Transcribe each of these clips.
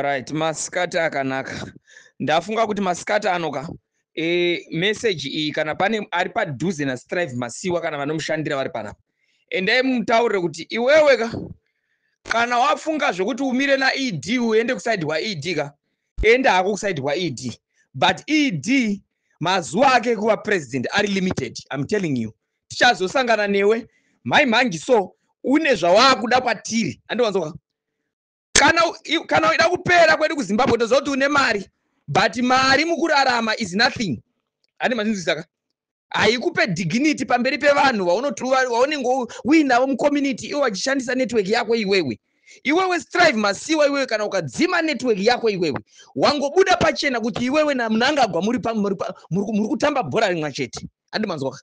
Right, maskata akanaka. Ndafunga kuti maskata anoka. Message iyi kana pane ari padhuze naStrive Masiwa kana vanomushandira vari panapa. Endai mutaurire kuti iwewe kana wafunga zvokuti umire naED uende kusaidi kwaED enda hako kusaidi kwaED. But ED mazuva ake kuva president ari limited. I'm telling you. Tichazosangana newe mai mhangi so une zvawakuda kwatiri. Andiwanzoka. Kana uida kupera kwedu kuZimbabwe toziva kuti une mari, but mari mukurarama is nothing. Andi mazinzisaka haikupe dignity pamberi pevanhu vaunenge uinavo mucommunity iwe wachishandisa network yako iwewe Strive Masiwa iwewe kana ukadzima network yako iwewe wangobuda pachena kuti iwewe naMnangagwa muri kutamba bhora rimwe chete. Andi manzwa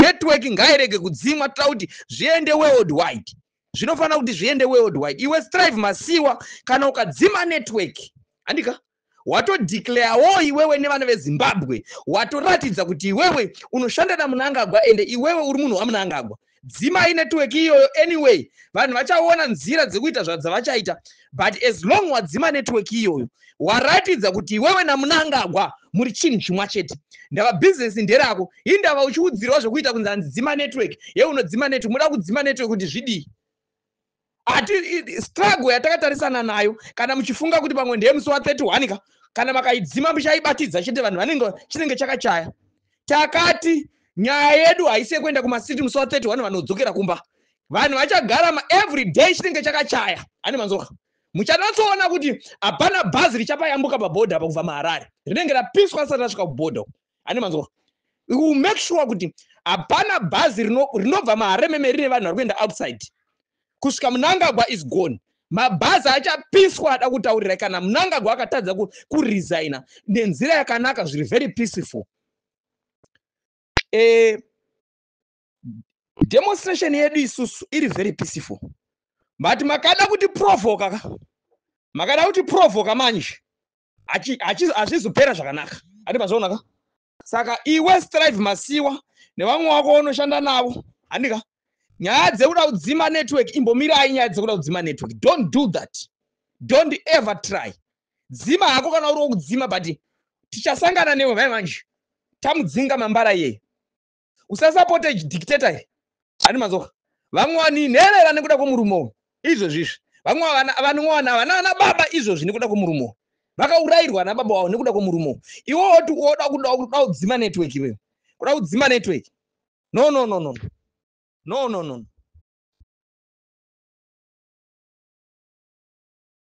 network ngairege kudzimwa kuti zviende worldwide. Zvinofana kuti zviende worldwide. Iwe Strive Masiwa kana ukadzima network andika watodeclare iwewe nevana veZimbabwe watoratidza kuti iwewe unoshanda naMnangagwa ende iwewe uri munhu waMnangagwa. Dzima network iyoyo anyway vanhu vachaona nzira dzekuita zvadzavachaita, but as long wadzima network iyoyo waratidza kuti iwewe naMnangagwa muri chinhu chimwe chete. Ndava business nderako indava uchiudzirwa zvokuita kunzi andzima network yeunodzima network muda kudzima network kuti zvidii. Ati struggle yatakatarisana nayo kana muchifunga kuti pamwe ndiye musi wa31 kana makaidzima muchaibatidza chete vanhu vanenge chinenge chakachaya. Takati nyaya yedu haisi kuenda kumasiti musi wa31 vanodzokera kumba. Vanhu vachagara every day chinenge chakachaya. Ani manzoka muchanatsoona kuti hapana bhazi richapayambuka pabhodha pakubva muHarare rinenge rapiswa asati rasvika kubhodha. Ani manzoka we will make sure kuti hapana bhazi rinobva muHarare meme rine vanhu vari kuenda outside. Kusvika Mnangagwa is gone. Mabhazi achapiswa ada kutaurira kana Mnangagwa akatadza kuresigna nenzira yakanaka zviri very peaceful. Demonstration yedu isusu iri very peaceful. But makada kuti provoka manje achizopera zvakanaka. Ati mazvaona saka iwe Strive Masiwa nevamwe wako unoshanda navo andika nyaya dzekuda kudzima network imbomirai nyaya dzekuda kudzima network. Don't do that. Don't ever try. Dzima hako kana uri kudzima but tichasangana newe vai manje tamudzinga mambara iye. Usasapota dictator here. Ani mazoka vamwe wani nerera nekuda kwomurumo izvo zvisvi vamwe vanhu vana baba izvo nekuda kwomurumo vakaurayirwa nababa wavo nekuda kwomurumo. Iwe woti oda kudzima network iwewe kuda kudzima network. No.